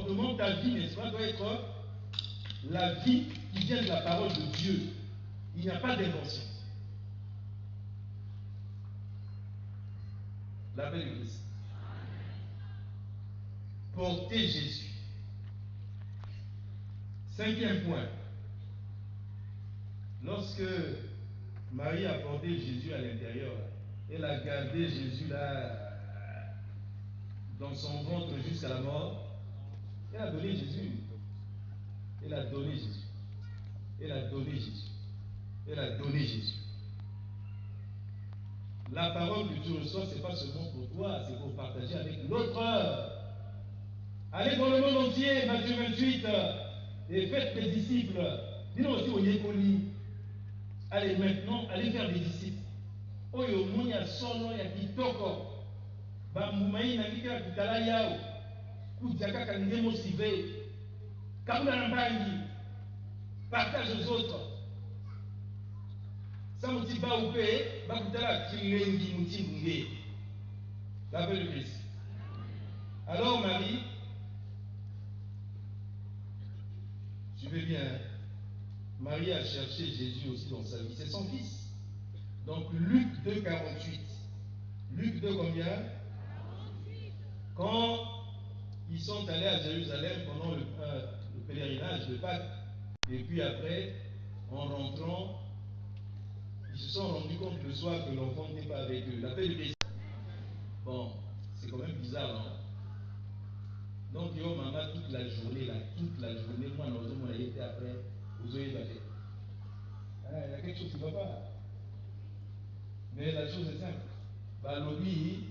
comportement, ta vie, n'est-ce pas, doit être la vie qui vient de la parole de Dieu. Il n'y a pas d'invention. L'appel du Christ. Porter Jésus. 5e point. Lorsque Marie a porté Jésus à l'intérieur, elle a gardé Jésus là dans son ventre jusqu'à la mort. Elle a donné Jésus. Elle a donné Jésus. Elle a donné Jésus. Elle a donné Jésus. La parole que tu reçois, ce n'est pas seulement pour toi, c'est pour partager avec l'autre. Allez dans le monde entier, Matthieu 28, et faites des disciples. Dis-nous aussi au Yékoli. Allez maintenant, allez faire des disciples. Oyo munya sono ya kitoko. Bamumai na kika kitala yao. Kujaka kange motivé. Kabula nambangi. Partage aux autres. Ça me dit pas où payer, bakutala kilengi mutimbe. L'appel de Christ. Alors Marie, suivez bien, Marie a cherché Jésus aussi dans sa vie. C'est son fils. Donc Luc 2, 48. Luc 2 combien? Quand ils sont allés à Jérusalem pendant le pèlerinage de Pâques, et puis après, en rentrant, ils se sont rendus compte le soir que l'enfant n'était pas avec eux. L'appel de Christ. Bon, c'est quand même bizarre, non? Donc, il y a maman toute la journée, moi, on a été après, vous avez battu. Il y a quelque chose qui ne va pas. Mais la chose est simple. Balobi,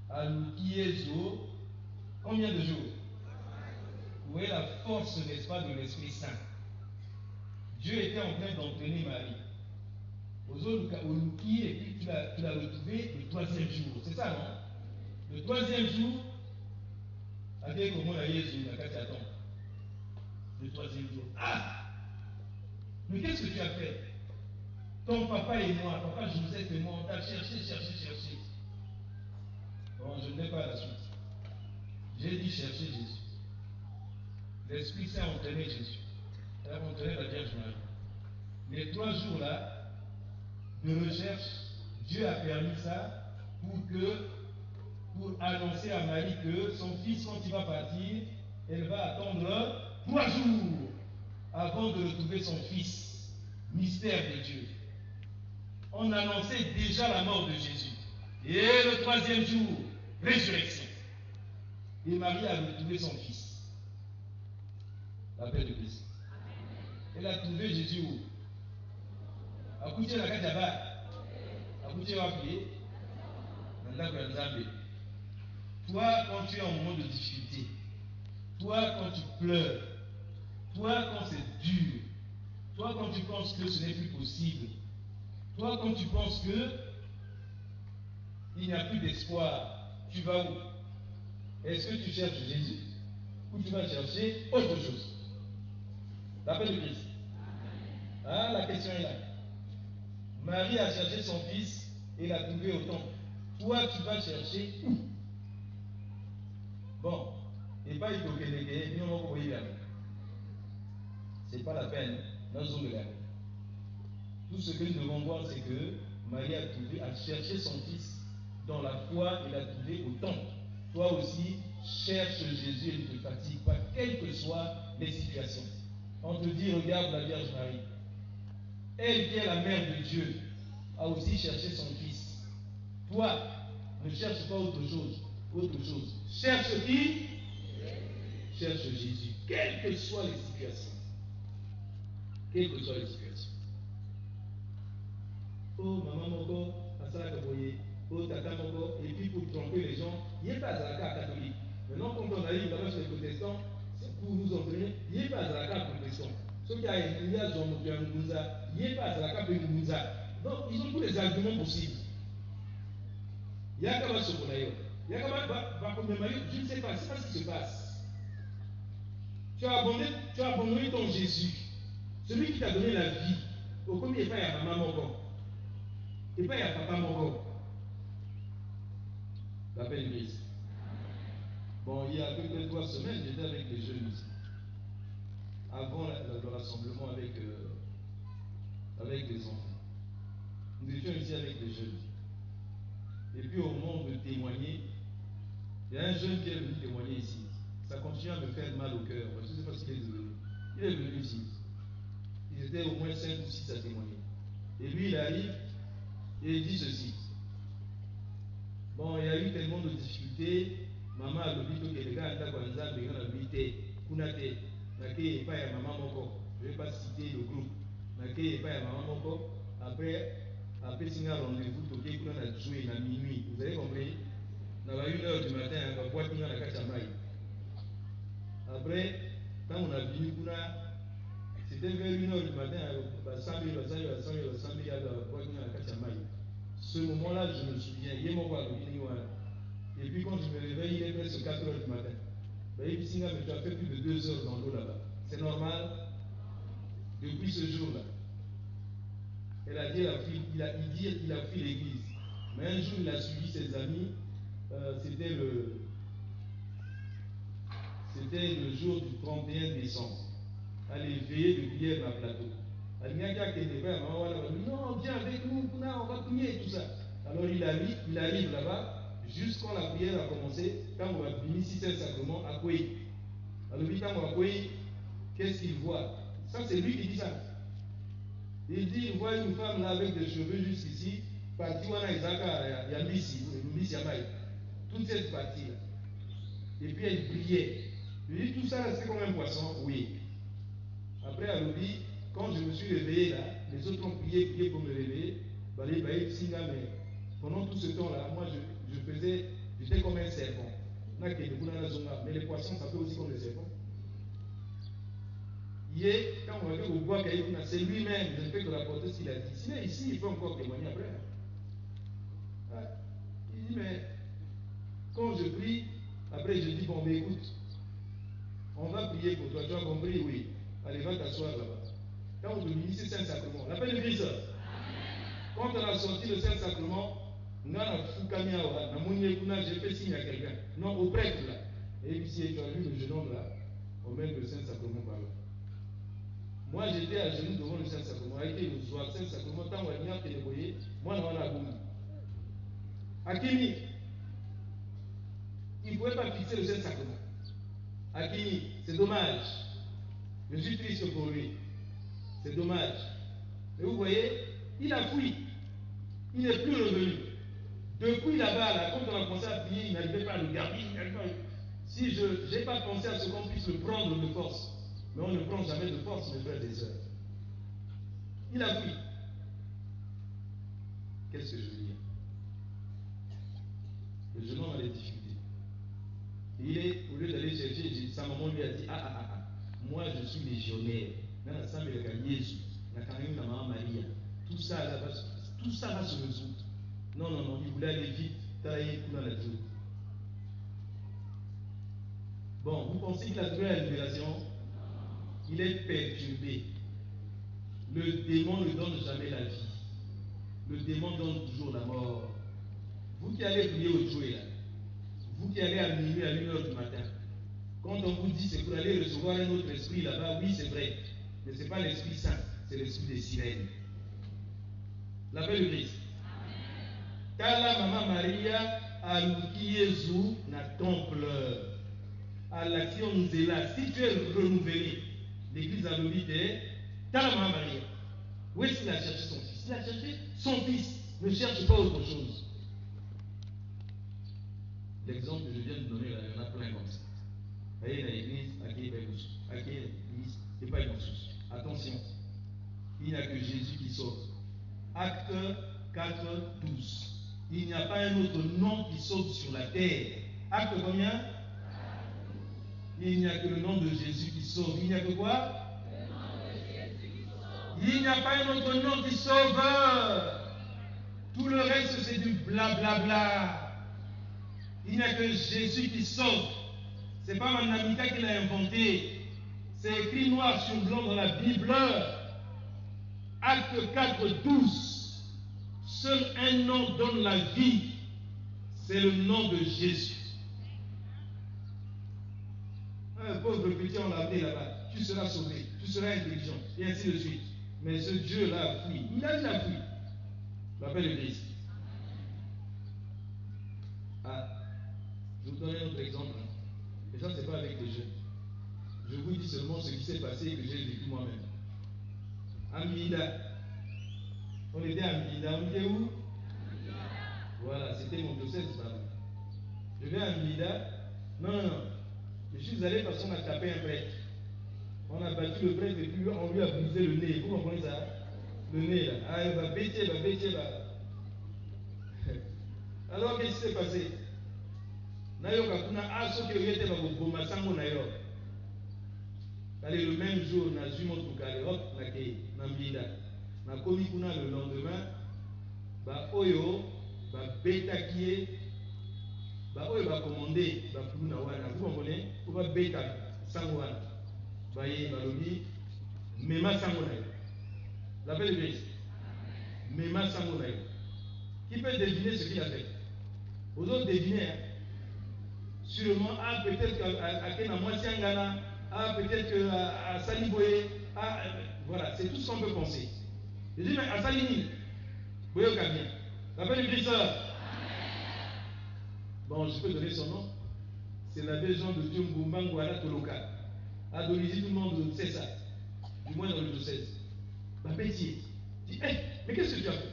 Alukiyezo, combien de jours? Vous voyez la force, n'est-ce pas, de l'Esprit Saint. Dieu était en train d'entraîner Marie. Oluki, et puis tu l'as retrouvé le 3e jour. C'est ça, non? Le 3e jour, avec comment la Jésus, la Katiaton. Le 3e jour. Ah! Mais qu'est-ce que tu as fait? Ton papa et moi, papa Joseph et moi, on t'a cherché. Bon, je ne vais pas la suite. J'ai dit chercher Jésus. L'Esprit Saint a entraîné Jésus. Il a entraîné la Vierge Marie. Les 3 jours-là de recherche, Dieu a permis ça pour annoncer à Marie que son fils, quand il va partir, elle va attendre 3 jours avant de retrouver son fils. Mystère de Dieu. On annonçait déjà la mort de Jésus. Et le 3e jour, résurrection. Et Marie a retrouvé son fils. L'appel de Christ. Elle a trouvé Jésus où? À Koutia la Kadjaba. À Koutia Wapi. Toi, quand tu es en moment de difficulté, toi, quand tu pleures, toi, quand c'est dur, toi, quand tu penses que ce n'est plus possible, toi, quand tu penses que il n'y a plus d'espoir, tu vas où? Est-ce que tu cherches Jésus ou tu vas chercher autre chose? L'appel de Christ. Ah, la question est là. Marie a cherché son fils et l'a trouvé au temple. Toi, tu vas chercher où? Bon, et pas c'est pas la peine. Tout ce que nous devons voir, c'est que Marie a cherché son fils dans la foi et l'a trouvé au temple. Toi aussi, cherche Jésus et ne te fatigue pas, quelles que soient les situations. On te dit, regarde la Vierge Marie. Elle qui est la mère de Dieu a aussi cherché son fils. Toi, ne cherche pas autre chose. Cherche qui? Cherche Jésus, quelles que soient les situations. Oh, maman moko, asala kaboye, oh, tata moko, et puis pour tromper les gens, il n'est pas à la catholique. Maintenant, quand on arrive là-bas chez les protestants, c'est pour nous entraîner, il n'est pas à la carte protestant. Ceux qui ont été à Jean Mokuyangunza, il n'est pas à la carte Mungunza. Donc, ils ont tous les arguments possibles. Il y a qu'à se connaître. Il y a qu'à je ne sais pas ce qui se passe. Tu as abandonné ton Jésus, celui qui t'a donné la vie. Au combien il n'y a pas maman moko, il n'y a pas papa moko. L'appel de Christ. Bon, il y a à peu près 3 semaines, j'étais avec les jeunes avant le rassemblement avec les enfants. Nous étions ici avec les jeunes. Et puis au moment de témoigner, il y a un jeune qui est venu témoigner ici. Ça continue à me faire mal au cœur. Je ne sais pas ce qu'il est devenu. Il est venu ici. Ils étaient au moins 5 ou 6 à témoigner. Et lui, il arrive et il dit ceci. Bon, il y a eu tellement de difficultés. Maman a dit que les gars ont dit Kunate, Nake pas ya maman moko. Je ne vais pas citer le groupe. Nake pas ya maman moko. Après signer un rendez-vous, Toké Kuna a joué à minuit. Vous avez compris? On a 1h du matin, on va boire Kuna la Kachamay. Après, quand on a venu Kuna, c'était vers 1h du matin, ce moment-là, je me souviens, et puis quand je me réveille, il est presque 4h du matin. Tu as fait plus de 2 heures dans l'eau là-bas. C'est normal. Depuis ce jour-là, elle a dit, il a fui l'église. Mais un jour, il a suivi ses amis. C'était le jour du 31 décembre. Aller veiller de prière à plateau. Non, viens avec nous, on va prier, tout ça. Alors il arrive là-bas, juste quand la prière a commencé, quand on va venir ici, c'est un sacrement à quoi. Alors lui, quand on va quoi, qu'est-ce qu'il voit? Ça, c'est lui qui dit ça. Il dit, il voit une femme là avec des cheveux jusqu'ici, partie où il y a Missi, toute cette partie-là. Et puis elle brillait. Il dit, tout ça, c'est comme un poisson? Oui. Après, à l'oubli, quand je me suis réveillé là, les autres ont prié pour me réveiller. Mais pendant tout ce temps-là, moi, j'étais comme un serpent. Mais les poissons, ça fait aussi comme les serpents. Hier, quand on va dire au bois c'est lui-même, je ne fais que rapporter ce qu'il a dit. S'il est ici, il peut encore témoigner après. Il dit, mais quand je prie, après je dis, bon, mais écoute, on va prier pour toi. Tu as compris? Oui. Allez, va t'asseoir là-bas. Quand on te dit, c'est Saint-Sacrement. L'appel de Christ. Quand on a sorti le Saint-Sacrement, j'ai fait signe à quelqu'un. Non, au prêtre là. Et puis si tu as vu le jeune homme là, on met le Saint-Sacrement par là. Moi j'étais à genoux devant le Saint-Sacrement. Avec le soir, Saint-Sacrement, tant qu'on a télévoyé, moi on a boum. Akimi, il ne pouvait pas fixer le Saint-Sacrement. Akimi, c'est dommage. Je suis triste pour lui. C'est dommage. Et vous voyez, il a fui. Il n'est plus revenu. Depuis là-bas, là, quand on a commencé à prier, il n'arrivait pas à le garder. Si je n'ai pas pensé à ce qu'on puisse le prendre de force, mais on ne prend jamais de force, mes frères et sœurs. Il a fui. Qu'est-ce que je veux dire? Le jeune homme a des difficultés. Et au lieu d'aller chercher, sa maman lui a dit, moi je suis légionnaire. Tout ça va se résoudre. Non, il voulait aller vite, travailler tout dans la vie. Bon, vous pensez qu'il a trouvé la libération? Il est perturbé. Le démon ne donne jamais la vie. Le démon donne toujours la mort. Vous qui allez prier au Joué là, vous qui allez à minuit à 1h du matin, quand on vous dit c'est pour aller recevoir un autre esprit là-bas, oui c'est vrai, mais ce n'est pas l'Esprit Saint, c'est l'esprit des sirènes. L'appel de Christ. Tala Maman Maria a Jésus na temple. À l'action nous est là. Si tu es renouvelé, l'église a l'obité, Tala Maman Maria. Où est-ce qu'il a cherché son fils? Il a cherché son fils. Ne cherche pas autre chose. L'exemple que je viens de donner là, il y en a plein comme ça. Voyez l'église, à qui l'église, et pas une source. Attention, il n'y a que Jésus qui sauve. Acte 4, 12. Il n'y a pas un autre nom qui sauve sur la terre. Acte combien? Il n'y a que le nom de Jésus qui sauve. Il n'y a que quoi? Le nom de Jésus qui sauve. Il n'y a pas un autre nom qui sauve. Tout le reste c'est du blablabla. Il n'y a que Jésus qui sauve. Ce n'est pas Manamika qui l'a inventé. C'est écrit noir sur blanc dans la Bible. Acte 4, 12. Seul un nom donne la vie. C'est le nom de Jésus. un pauvre petit, on l'a amené là-bas. Tu seras sauvé, tu seras intelligent, et ainsi de suite. Mais ce Dieu-là a fui. Il a fui. L'appel de Christ. Ah, je vous donne un autre exemple. Et ça, c'est pas avec les jeunes. Je vous dis seulement ce qui s'est passé et que j'ai vécu moi-même. À Mida. On était à Mida. On était où? Voilà, c'était mon diocèse là-bas. Je vais à Mida. Non. Je suis allé parce qu'on a tapé un prêtre. On a battu le prêtre et puis on lui a brisé le nez. Vous comprenez ça? Le nez là. Ah, il va bêter. Alors qu'est-ce qui s'est passé? Allez, le même jour, on a vu mon tukale, hop, na mbida. Na komi kuna le lendemain, ba oyo, ba beta kie, ba oyo ba commandé, ba kuna wana. Vous comprenez? Ou ba beta sangwana. Ba ye, ba lobi, mema sangwana. L'appel de Christ. Mema sangwana. Qui peut deviner ce qu'il a fait? Vous autres devinez, hein? Sûrement, ah, peut-être qu'à Kenamwasiangana, ah, peut-être qu'à Saliboye, ah, voilà, c'est tout ce qu'on peut penser. Je dis, mais à Salini, Boyo Kabien, l'appel du Christ. Bon, je peux donner son nom. C'est l'abbé Jean de Dieu Mboumbangouala Toloka. À Dolisie, tout le monde sait ça. Du moins dans le diocèse. Ma Bétier dit, hey, mais qu'est-ce que tu as fait?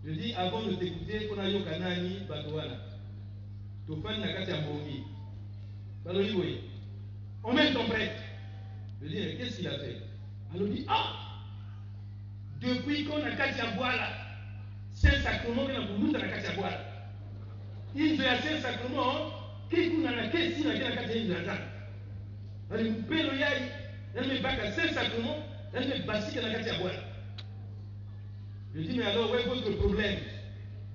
Je dis, avant de t'écouter, on a eu Kanani, Batouana. Tofan Nakati Ambongi. Baloli Boye. On met ton prêtre. Je dis, mais qu'est-ce qu'il a fait? Alors il dit, ah, depuis qu'on a Katiaboala, c'est un sacrement qu'on a voulu dans la Katiaboala. Il fait assez un sacrement, qu'il a qu'est-ce qu'il a fait dans la Katiaboala. Alors il me paie le yaï, il me bat à 5 sacrements, il me basique dans la Katiaboala. Je dis, mais alors, où est votre problème?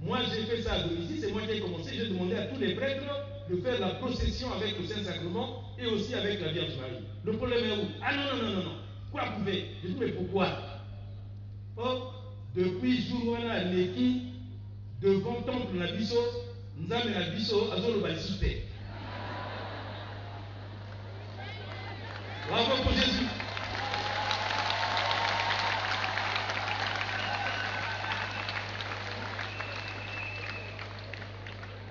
Moi, j'ai fait ça à domicile, c'est moi qui ai commencé. J'ai demandé à tous les prêtres de faire la procession avec le Saint-Sacrement et aussi avec la Vierge Marie. Le problème est où? Ah non. Quoi vous faites? Je dis, mais pourquoi? Oh, depuis jour où on a l'équipe devant le temple de la Bisso, nous avons la Bisso à Zolo Balisouté. Bravo pour Jésus.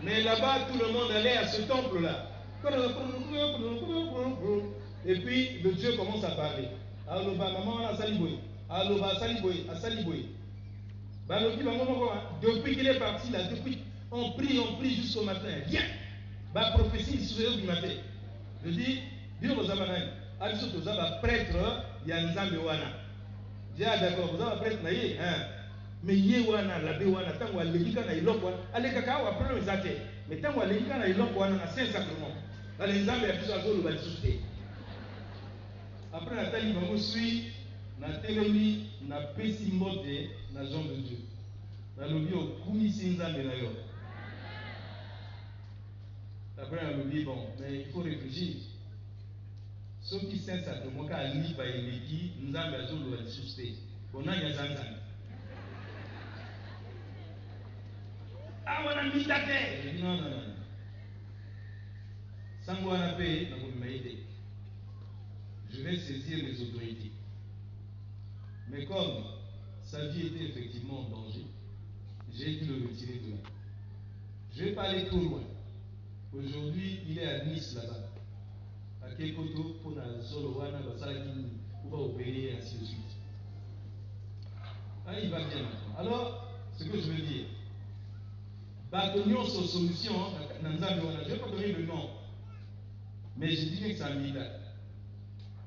Mais là-bas, tout le monde allait à ce temple-là. Et puis, le Dieu commence à parler. Alors, maman, à Saliboy. Alors, à Saliboy, à Saliboy. Depuis qu'il est parti là, depuis, on prie jusqu'au matin. Rien. La prophétie du matin. Je dis, Dieu vous a managé. Abisso Tozaba, prêtre, Yanzambe Wana. J'ai dit, d'accord, vous avez prêtre, hein. Mais Yewana, la Bewana, tant qu'on a l'église à Ilokwa, allez cacao, après les athées. Mais tant qu'on a l'église à Ilokwa, on a 5 sacrements. Dans les Zambes, il y a plus à le balisouté. Après, la taille, je suis, na télémi, na pessi mode, na Jean de Dieu. Na lobby au Koumi Sinzambe na yo. Après, on a lobby, bon, mais il faut réfléchir. Ceux qui sont sacrements, quand ils lisent par l'église, nous avons besoin de balisouté. On a des Zanzan. Ah, on a mis la terre. Je dis non. Sans moi, on a payé, je vais saisir les autorités. Mais comme sa vie était effectivement en danger, j'ai dû le retirer de là. Je ne vais pas aller trop loin. Aujourd'hui, il est à Nice là-bas. À Kekoto, pour la Zolowana, pour va opérer, et ainsi de suite. Ah, il va bien maintenant. Alors, ce que je veux dire, Batonion sur solution, je ne vais pas donner le nom, mais je dis que c'est un militaire.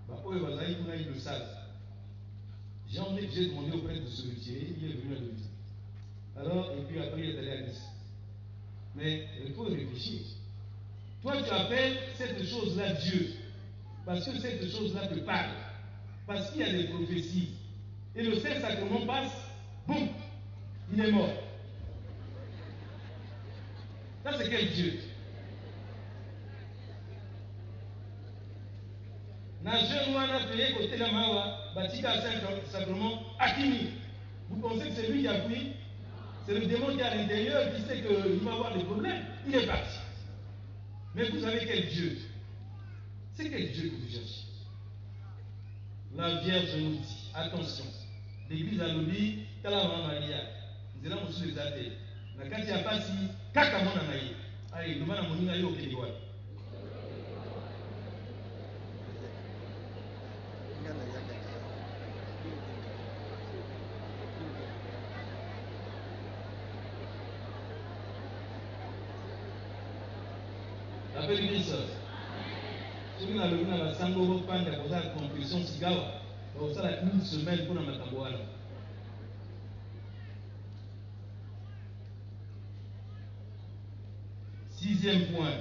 Ils le savent. J'ai demandé au prêtre de se retirer, il est venu à domicile. Alors, et puis après, il est allé à Nice. Mais il faut réfléchir. Toi, tu appelles cette chose-là Dieu, parce que cette chose-là te parle, parce qu'il y a des prophéties. Et le Saint-Sacrement passe, boum, il est mort. Ça, c'est quel Dieu? Vous pensez que c'est lui qui a fui? C'est le démon qui est à l'intérieur qui sait qu'il va avoir des problèmes. Il est parti. Mais vous savez quel Dieu? C'est quel Dieu que vous cherchez? La Vierge nous dit, attention, l'église a lobby, Talama Maria, nous allons aussi les athées. La Katia Passi, Kakamona Maï. Allez, nous allons monter à Yokéliwa. Appelle l'église. Si vous avez la sango, vous avez la confession Sigawa. Vous avez une semaine pour la Matabouala. Sixième point,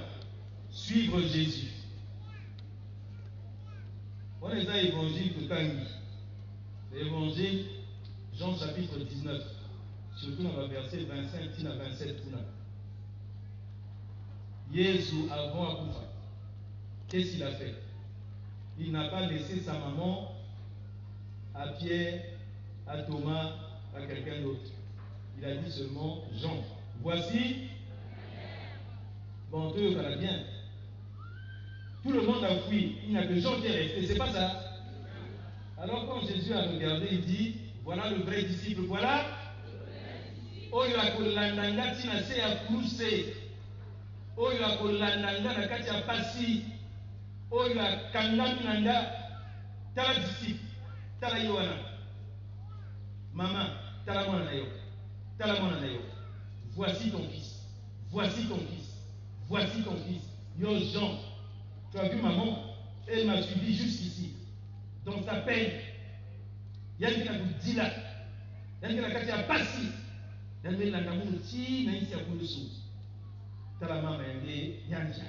suivre Jésus. On est à l'évangile de Tanguy. L'évangile, Jean chapitre 19, surtout dans le verset 25 à 27. Jésus, avant Akoufa, qu'est-ce qu'il a fait? Il n'a pas laissé sa maman à Pierre, à Thomas, à quelqu'un d'autre. Il a dit seulement Jean. Voici, bon, Dieu va bien. Tout le monde a fui, il n'y a que Jean qui est resté, c'est pas ça. Alors quand Jésus a regardé, il dit, voilà le vrai disciple, voilà. Oyo akolandanga tina se ya kruse. Oyo akolandanga na kati ya pasi. Oyo akangami nanga. Tala disciple, tala Yohana. Maman, tala mwana na yo. Tala mwana na yo. Voici ton fils. Voici ton fils. Voici ton fils. Yo Jean, tu as vu maman? Elle m'a suivi jusqu'ici. Dans sa peine. Yann qui a dit là. Yann qui a kati ya pasi. Yann qui a dit na isi ya kulusu. Tala mama yande nyanja.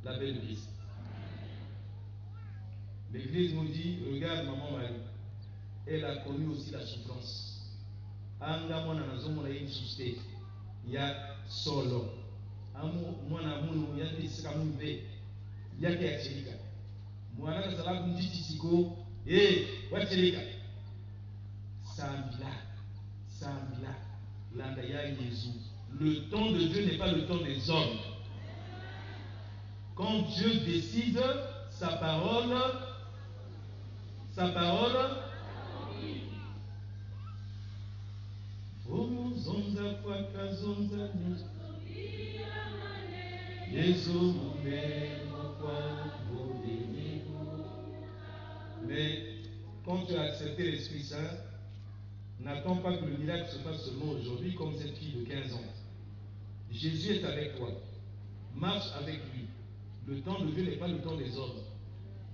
La belle église. L'église nous dit, regarde maman Marie. Elle a connu aussi la souffrance. Anga mwana nazomona insuste. Ya solo. Amu mwana munu yande sika mumbe. Yake ya chirika. Mwana kasalaku mjiti siko. Wachirika. Sambila, l'andaya Jésus. Le temps de Dieu n'est pas le temps des hommes. Quand Dieu décide, sa parole. Mais quand tu as accepté l'Esprit Saint, n'attends pas que le miracle se fasse seulement aujourd'hui comme cette fille de 15 ans. Jésus est avec toi. Marche avec lui. Le temps de Dieu n'est pas le temps des hommes.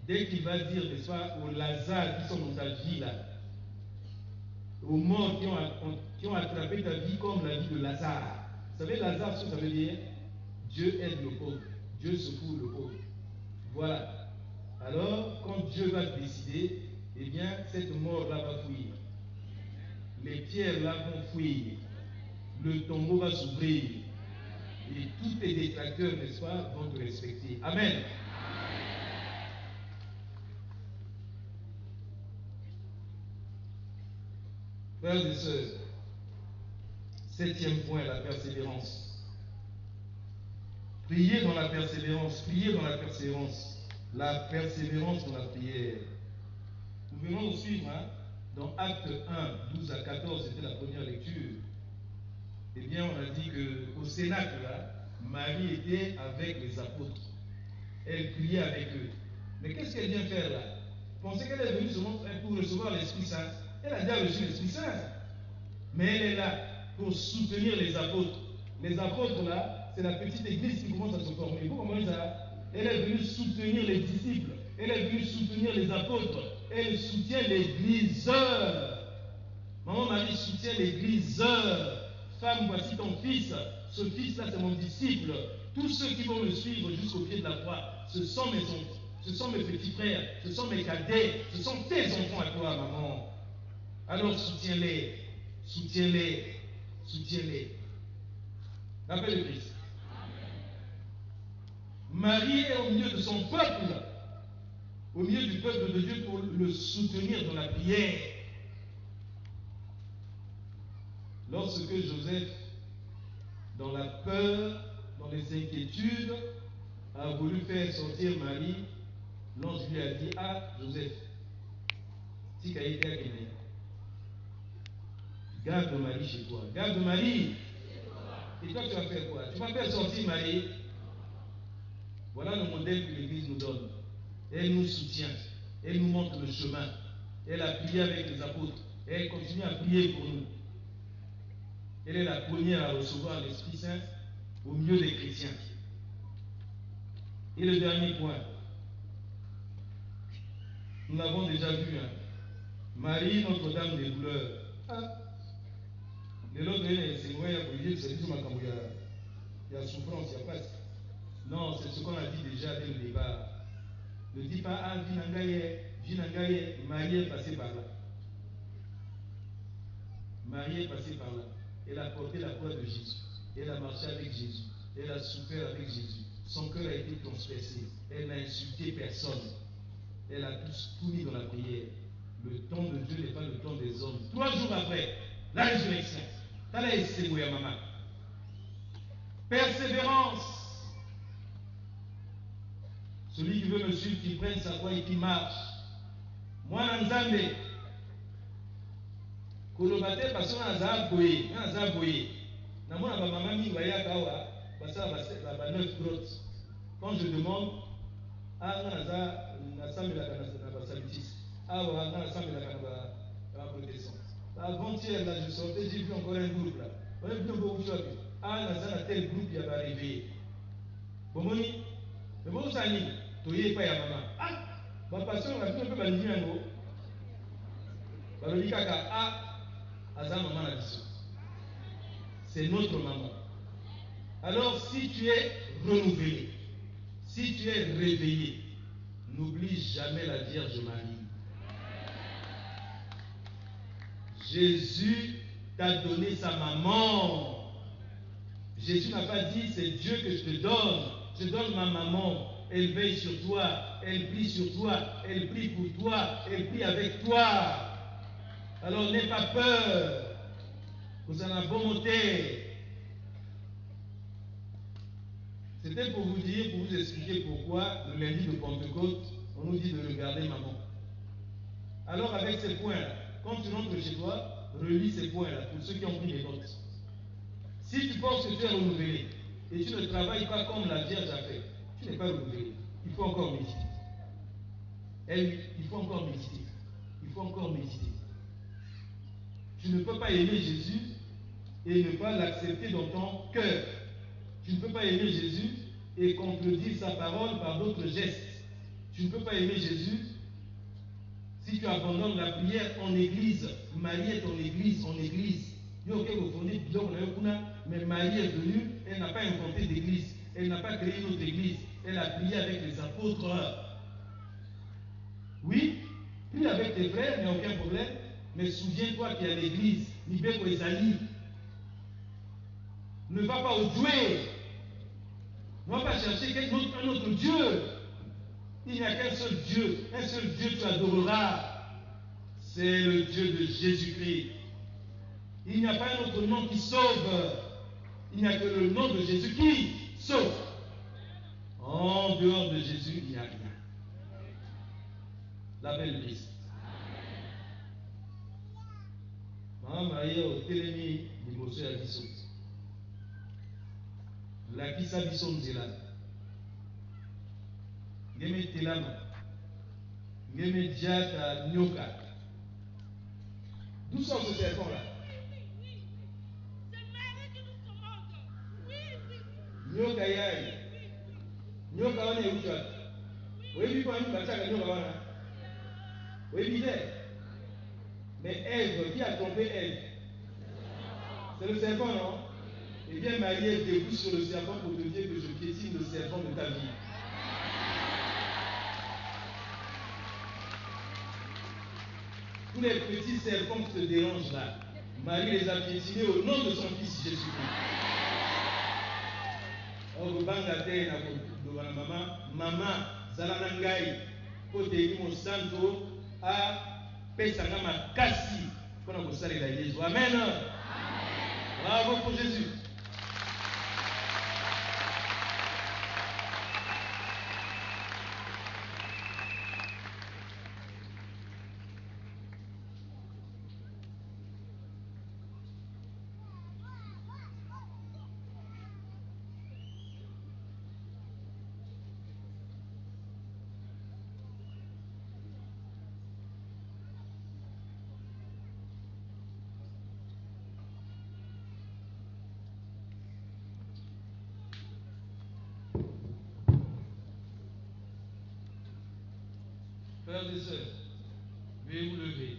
Dès qu'il va dire, n'est-ce pas, aux Lazare qui sont dans ta vie là, aux morts qui ont attrapé ta vie comme la vie de Lazare. Vous savez, Lazare, ce que ça veut dire? Dieu aide le pauvre. Dieu secoue le pauvre. Voilà. Alors, quand Dieu va décider, eh bien, cette mort-là va fuir. Les pierres là vont fuir. Le tombeau va s'ouvrir. Et tous tes détracteurs, n'est-ce pas, vont te respecter. Amen. Frères et sœurs, septième point, la persévérance. Priez dans la persévérance, priez dans la persévérance. La persévérance dans la prière. Nous venons de suivre, dans Acte 1, 12 à 14, c'était la première lecture. Eh bien, on a dit qu'au Cénacle, là, Marie était avec les apôtres. Elle priait avec eux. Mais qu'est-ce qu'elle vient faire là? Pensez qu'elle est venue seulement pour recevoir l'Esprit Saint. Elle a déjà reçu l'Esprit Saint. Mais elle est là pour soutenir les apôtres. Les apôtres là, c'est la petite église qui commence à se former. Vous comprenez ça? Elle est venue soutenir les disciples. Elle est venue soutenir les apôtres. Elle soutient l'église. Maman Marie soutient l'église. Femme, voici ton fils. Ce fils-là, c'est mon disciple. Tous ceux qui vont me suivre jusqu'au pied de la croix, ce sont mes petits frères, ce sont mes cadets, ce sont tes enfants à toi, maman. Alors soutiens-les, soutiens-les, soutiens-les. L'appel de Christ. Marie est au milieu de son peuple, au milieu du peuple de Dieu pour le soutenir dans la prière. Lorsque Joseph, dans la peur, dans les inquiétudes, a voulu faire sortir Marie, l'ange lui a dit, ah, Joseph, si tu as été à Kenya, garde Marie chez toi. Garde Marie. Et toi, tu vas faire quoi? Tu vas faire sortir Marie. Voilà le modèle que l'Église nous donne. Elle nous soutient. Elle nous montre le chemin. Elle a prié avec les apôtres. Elle continue à prier pour nous. Elle est la première à recevoir l'Esprit Saint au milieu des chrétiens. Et le dernier point, nous l'avons déjà vu, hein? Marie, Notre-Dame des douleurs. Ah. Les autres, c'est moi, il y a souffrance, il n'y a pas. Non, c'est ce qu'on a dit déjà dès le départ. Ne dis pas, ah, Vinangaye, Marie est passée par là. Marie est passée par là. Elle a porté la croix de Jésus. Elle a marché avec Jésus. Elle a souffert avec Jésus. Son cœur a été transpercé. Elle n'a insulté personne. Elle a tout mis dans la prière. Le temps de Dieu n'est pas le temps des hommes. 3 jours après, la résurrection. Persévérance. Celui qui veut me suivre, qui prenne sa croix et qui marche. Moi, Nzambe. Kolobate parce qu'on a boyé. On a boyé. Namona ba maman mi waya kawa. Basa ba 9 grottes. Quand je demande, ah, naza nasambe la kana na ba sabitis. Ah, wa nasambe la kana ba protestant. Avant-hier, là, je sortais, j'ai vu encore un groupe là. On a vu un groupe où ah, naza na tel groupe, il y a réveillé. Bomoni, mais bon, ça n'y toye pas ya maman. Ah, ma passion, on a vu un peu ma ligne en haut. Balobikaka, ah, aza maman la vision. C'est notre maman. Alors, si tu es renouvelé, si tu es réveillé, n'oublie jamais la Vierge Marie. Jésus t'a donné sa maman. Jésus n'a pas dit c'est Dieu que je te donne. Je donne ma maman. Elle veille sur toi. Elle prie sur toi. Elle prie pour toi. Elle prie avec toi. Alors n'aie pas peur. Vous en avez bon monter. C'était pour vous dire, pour vous expliquer pourquoi le lundi de Pentecôte, on nous dit de regarder maman. Alors avec ces points-là, quand tu rentres chez toi, relis ces points-là pour ceux qui ont pris les notes. Si tu penses que tu es renouvelé et tu ne travailles pas comme la Vierge a fait, tu n'es pas renouvelé. Il faut encore méditer. Il faut encore méditer. Il faut encore méditer. Tu ne peux pas aimer Jésus et ne pas l'accepter dans ton cœur. Tu ne peux pas aimer Jésus et contredire sa parole par d'autres gestes. Tu ne peux pas aimer Jésus si tu abandonnes la prière en église. Marie est en église, mais Marie est venue, elle n'a pas inventé d'église, elle n'a pas créé une autre église, elle a prié avec les apôtres. Oui, prie avec tes frères, il n'y a aucun problème, mais souviens-toi qu'il y a l'église, Libeko Ezali. Ne va pas au Dieu. Ne va pas chercher un autre Dieu. Il n'y a qu'un seul Dieu. Un seul Dieu tu adoreras. C'est le Dieu de Jésus-Christ. Il n'y a pas un autre nom qui sauve. Il n'y a que le nom de Jésus qui sauve. En dehors de Jésus, il n'y a rien. L'appel de Christ. Maman Maria au Télémi, il bossait à Bissot. La Kissa Bissot Nzela. Ngeme Telama. Ngeme Diata Nyoka. D'où sort ce serpent-là? Nyoka yai. Nyoka wane ucha. Webi kwa nyoka chaka nyoka wana. Webi there. Mais Ève, qui a trompé Ève? C'est le serpent, non? Eh bien, Marie est debout sur le serpent pour te dire que je piétine le serpent de ta vie. Tous les petits serpents qui te dérangent là, Marie les a piétinés au nom de son fils Jésus-Christ. Maman, Zalanangai, Poteni Monsanto, a Pesanga Makasi, pour nous saluer la Jésus. Amen. Bravo pour Jésus. Frères et sœurs, veuillez vous lever.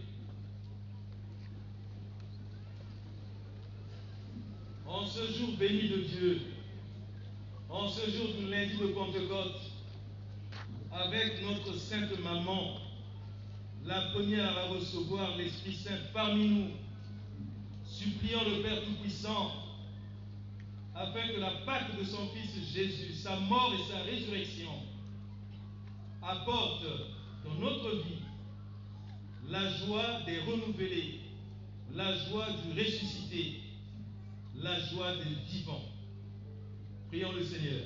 En ce jour béni de Dieu, en ce jour du lundi de Pentecôte, avec notre sainte maman, la première à recevoir l'Esprit Saint parmi nous, supplions le Père Tout-Puissant afin que la Pâque de son Fils Jésus, sa mort et sa résurrection, apporte dans notre vie la joie des renouvelés, la joie du ressuscité, la joie des vivants. Prions le Seigneur.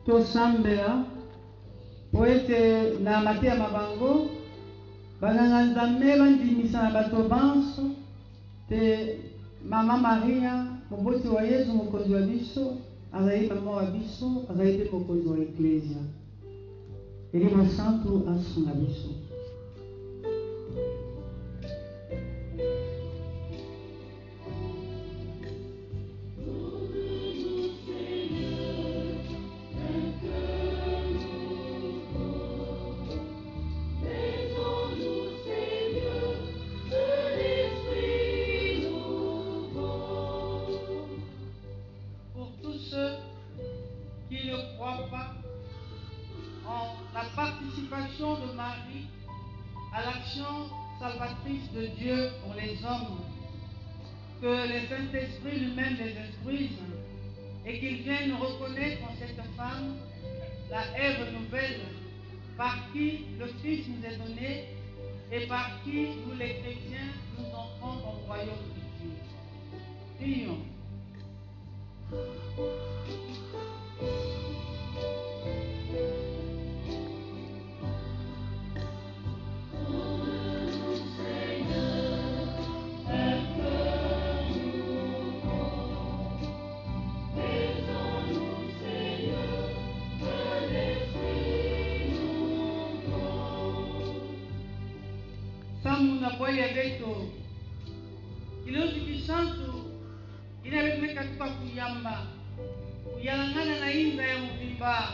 Tosambela poete na matea mabango baganga nzambe bandimisa na bato banso te mama Maria moboti wa Yesu mokonzi wa biso azali mama wa biso azali pe mokonzi wa Eklesia elimo santu asunga biso. De Marie à l'action salvatrice de Dieu pour les hommes, que le Saint-Esprit lui-même les instruise et qu'il vienne reconnaître en cette femme la Ève nouvelle par qui le Fils nous est donné et par qui nous les chrétiens nous entrons dans le royaume de Dieu. Prions. Pole veto Iloziki Santu inaweka tuka kuyamba kuyalangana na inza ya mvimba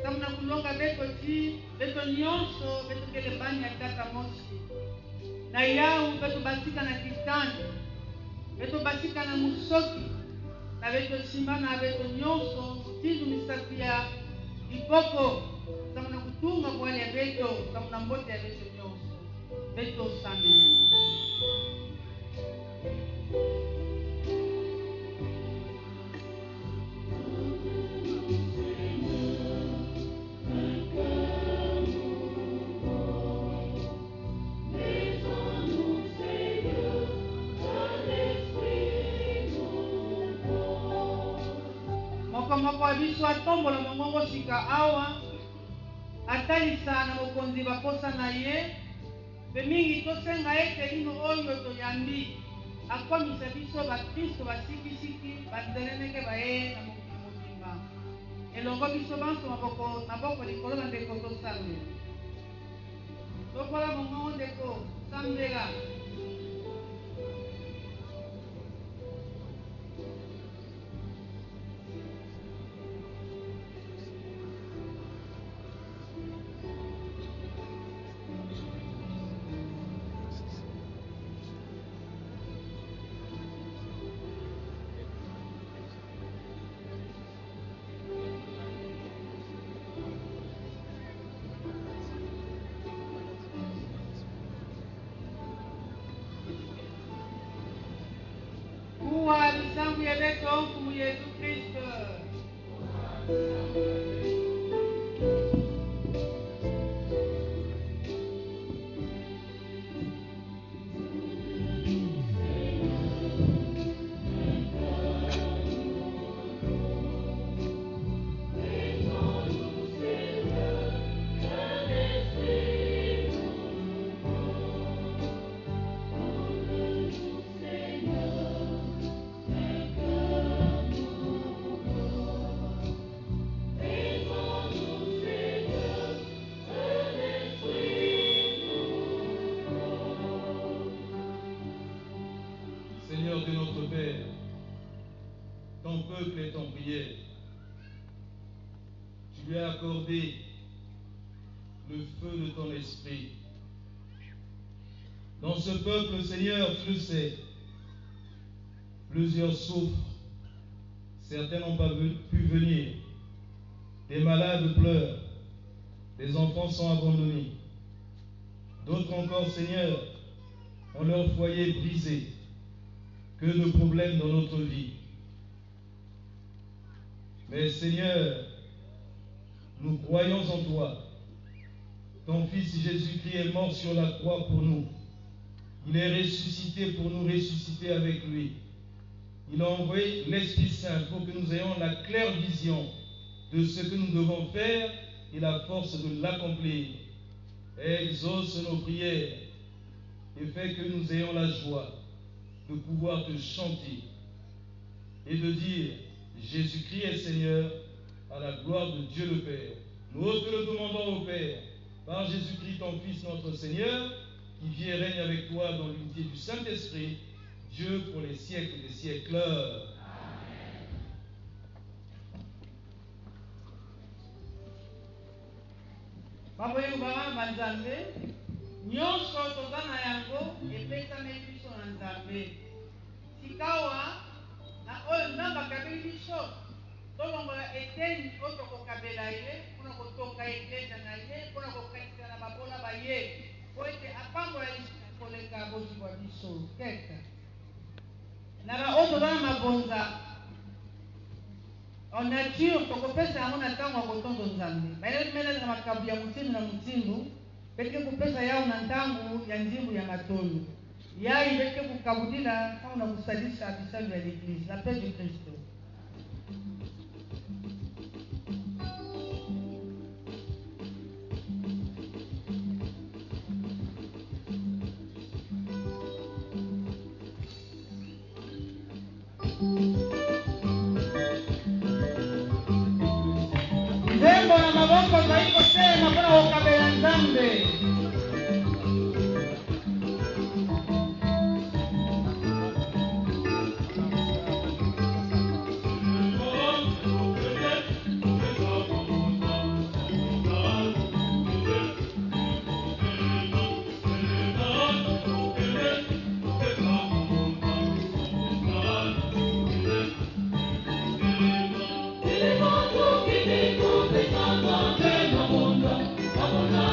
samuna kulonga beto nyonso beto kele bani ya tata mosi na yau beto basika na kitani beto basika na musoki na beto simba na beto nyonso tizu misaku ya liboko samuna kutunga bwali ya beto samuna mbote ya beto nyonso beto sambeleni. Moko biso atombola mongongo sika awa atalisa na mokonzi baposa na ye pe mingi tosenga ete lino oyo toyambi akomisa biso bakristo basikisiki banzeleneke baye na mokili mobimba elongo biso banso maboko likolo bandeko tosambela tokola mongongo ndeko sambela. masangu ya beto nkumu Yesu Kristo. Seigneur de notre Père, ton peuple est en prière. Tu lui as accordé le feu de ton esprit. Dans ce peuple, Seigneur, tu le sais, plusieurs souffrent, certains n'ont pas pu venir, des malades pleurent, des enfants sont abandonnés, d'autres encore, Seigneur, ont leur foyer brisé. Que de problèmes dans notre vie. Mais Seigneur, nous croyons en toi. Ton Fils Jésus-Christ est mort sur la croix pour nous. Il est ressuscité pour nous ressusciter avec lui. Il a envoyé l'Esprit Saint pour que nous ayons la claire vision de ce que nous devons faire et la force de l'accomplir. Exauce nos prières et fais que nous ayons la joie de pouvoir te chanter et de dire Jésus-Christ est Seigneur à la gloire de Dieu le Père. Nous te le demandons au Père, par Jésus-Christ ton Fils notre Seigneur, qui vit et règne avec toi dans l'unité du Saint-Esprit, Dieu pour les siècles des siècles. Amen. Nyonso toza na yango epesami biso na Nzambe. Sikawa na oyo Nzambe akabeli biso tolongola eteni oyo tokokabela ye mpona kotonga eglise na ye mpona kokanisa na babola baye po ete apambola lisika koleka bozwa biso keka na baoyo toza na mabonza en nature tokopesa yango na ntango ya kotondo Nzambe bayemeleli na makambo ya motindu na motindu betike kupesa yao na ntango ya nzimbu ya matolo yai betike kukabudila ntango na kusalisha bisalo ya l'Église. La paix du Christ. Nzembo na maboko zaiko sema mpona kokabela Nzambe. Abona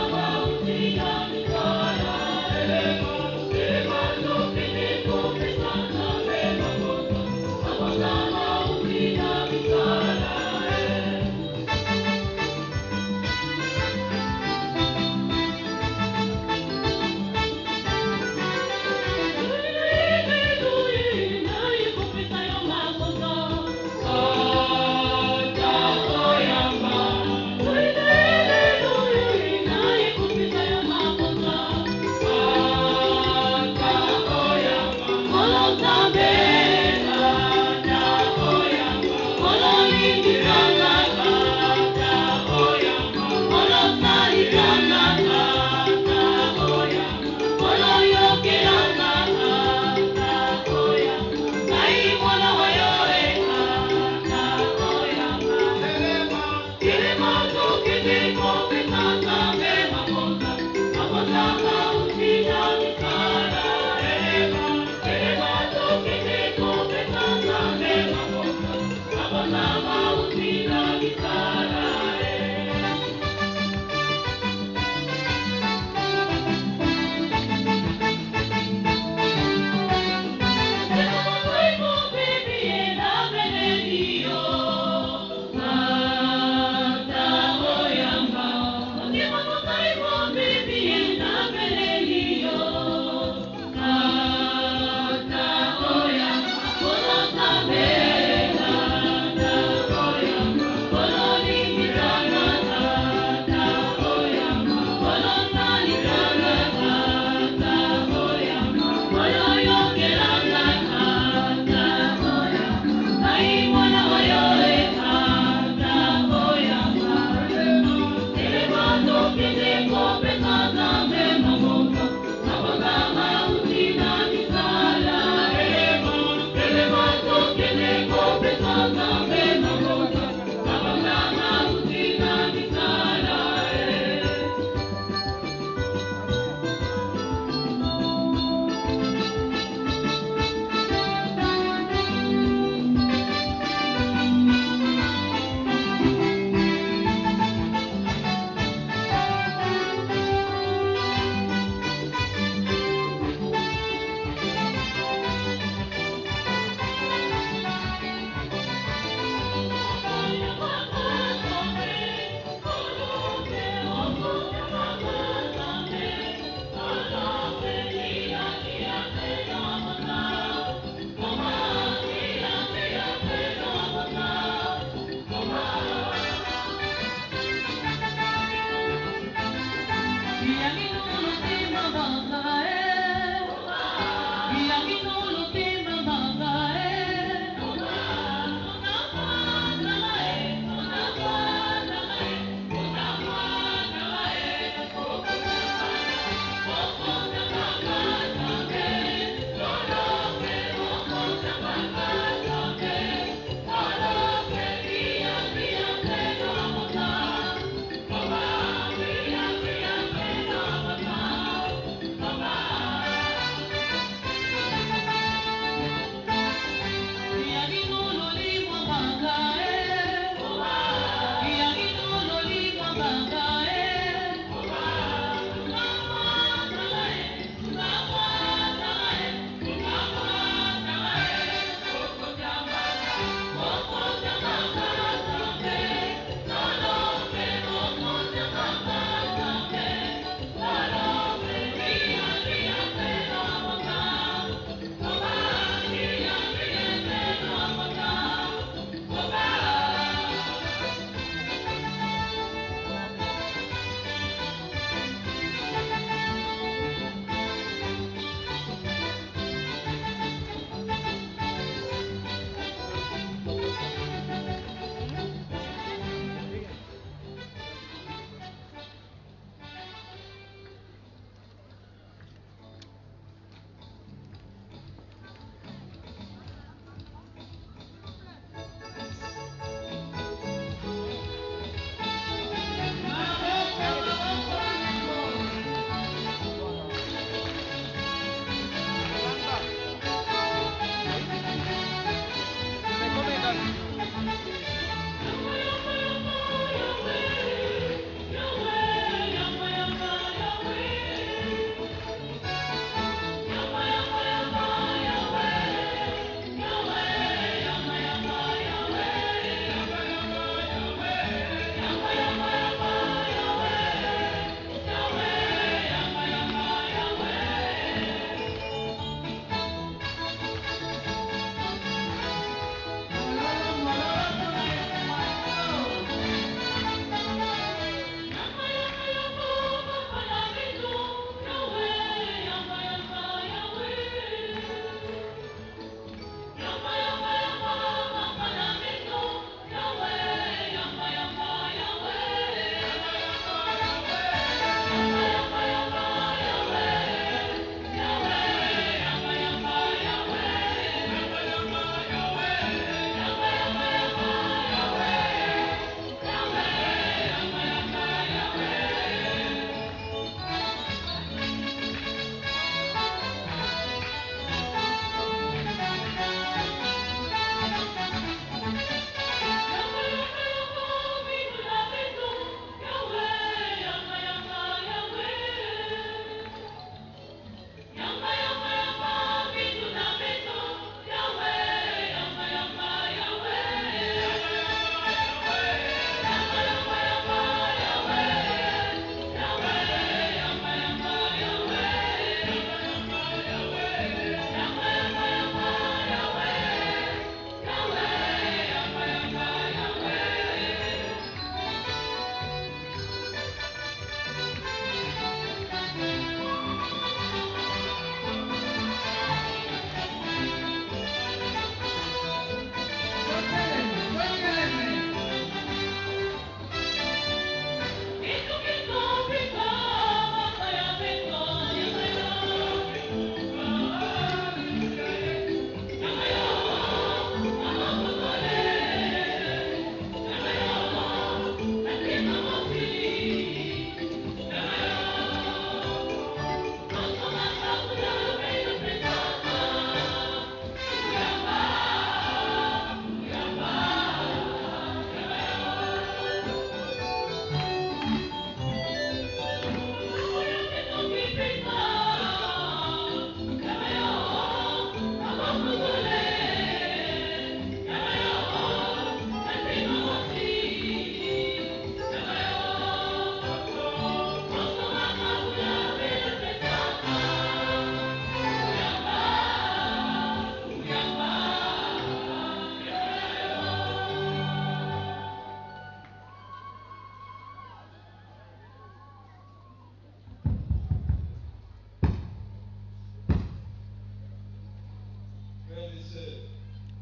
sœurs,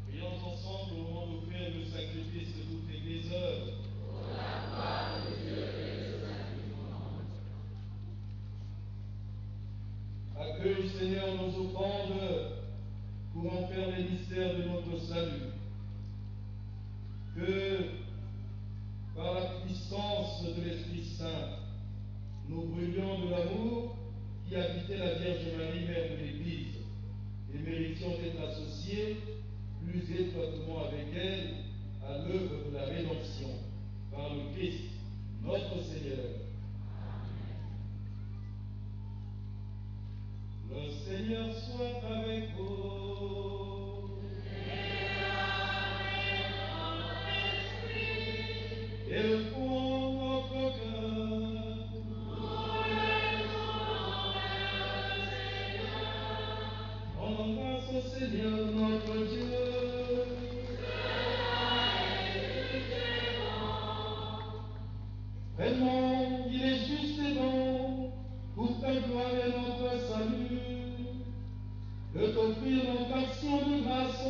prions ensemble au moment d'offrir le sacrifice de toutes les œuvres. Accueille, Seigneur, nos offrandes pour en faire les mystères de notre salut. Que, par la puissance de l'Esprit Saint, nous brûlions de l'amour qui habitait la Vierge Marie, mère de l'Église, et méritions d'être associés plus étroitement avec elle à l'œuvre de la rédemption par le Christ, notre Seigneur. Le Seigneur soit avec vous. Et pour notre cœur, rendons grâce au Seigneur notre Dieu. Vraiment, il est juste et bon pour ta gloire et notre salut de t'offrir notre action de grâce,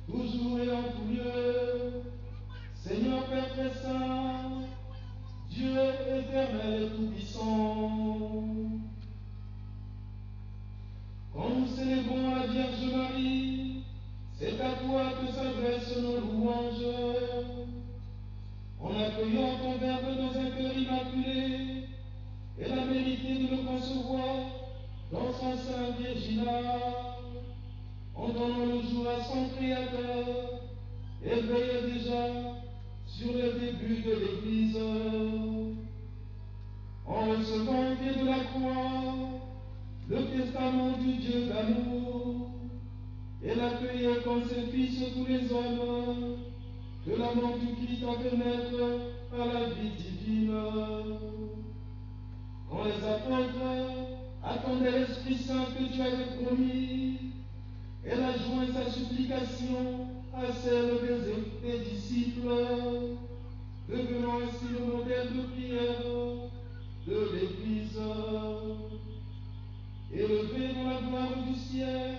toujours et en tout lieu. Seigneur Père très saint, Dieu éternel et tout-puissant, quand nous célébrons la Vierge Marie, c'est à toi que s'adressent nos louanges. En accueillant ton Verbe dans un cœur immaculé, elle a mérité de le concevoir dans son sein virginal. En donnant le jour à son Créateur, elle veillait déjà sur le début de l'Église. En recevant au pied de la croix le testament du Dieu d'amour, elle accueillait comme ses fils tous les hommes que l'amour du Christ a fait naître à la vie divine. Quand les apôtres attendaient l'Esprit Saint que tu avais promis, elle a joint sa supplication à celle des disciples, devenant ainsi le modèle de prière de l'Église. Élevée dans la gloire du ciel,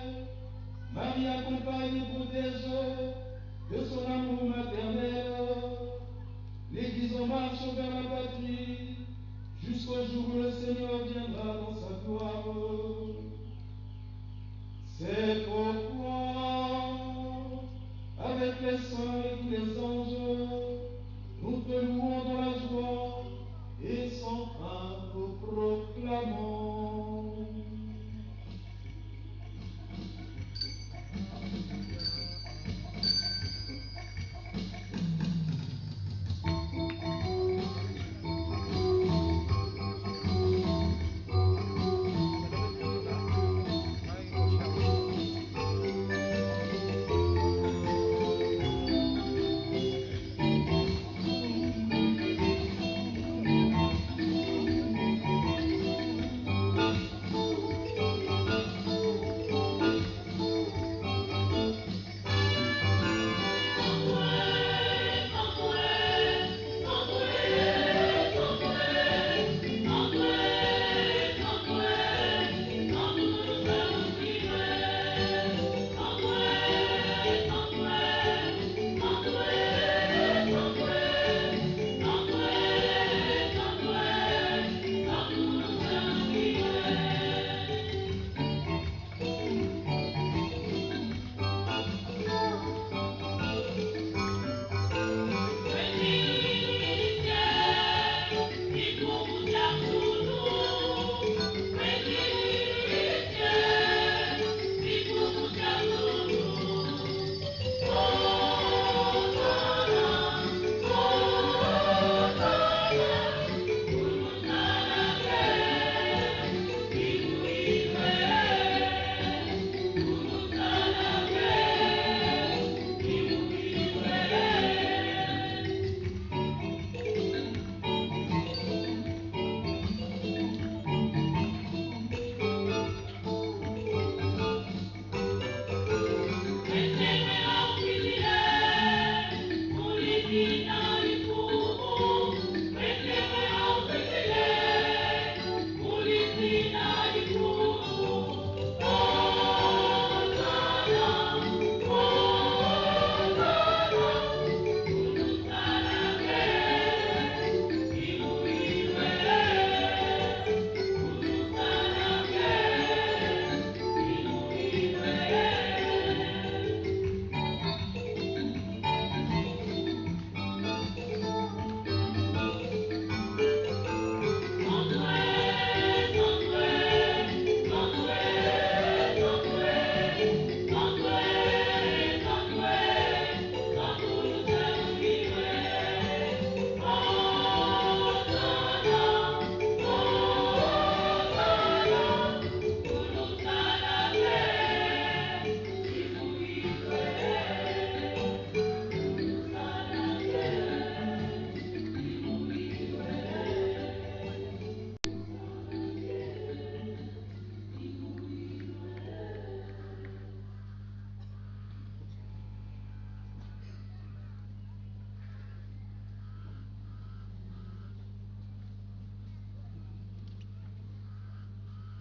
Marie accompagne et protège de son amour maternel l'Église en marche vers la patrie, jusqu'au jour où le Seigneur viendra dans sa gloire. C'est pourquoi, avec les saints et tous les anges, nous te louons dans la joie et sans fin nous proclamons.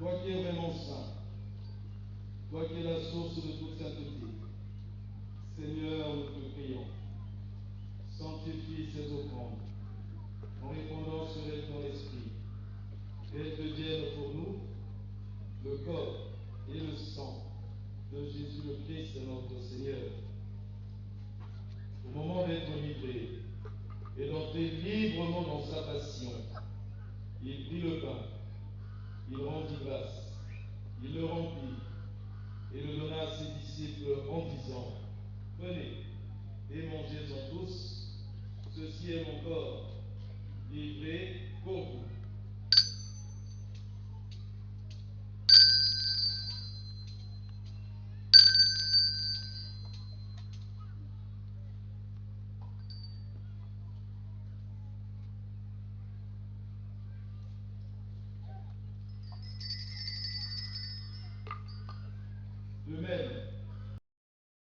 toi qui es vraiment saint, toi qui es la source de toute sainteté, Seigneur, nous te prions, sanctifie ces offrandes, en répandant sur elles ton esprit, qu'elles deviennent pour nous le corps et le sang de Jésus le Christ, notre Seigneur. Au moment d'être livré et d'entrer librement dans sa passion, il prit le pain, il rendit grâce, il le remplit et le donna à ses disciples en disant: Prenez et mangez-en tous, ceci est mon corps, livré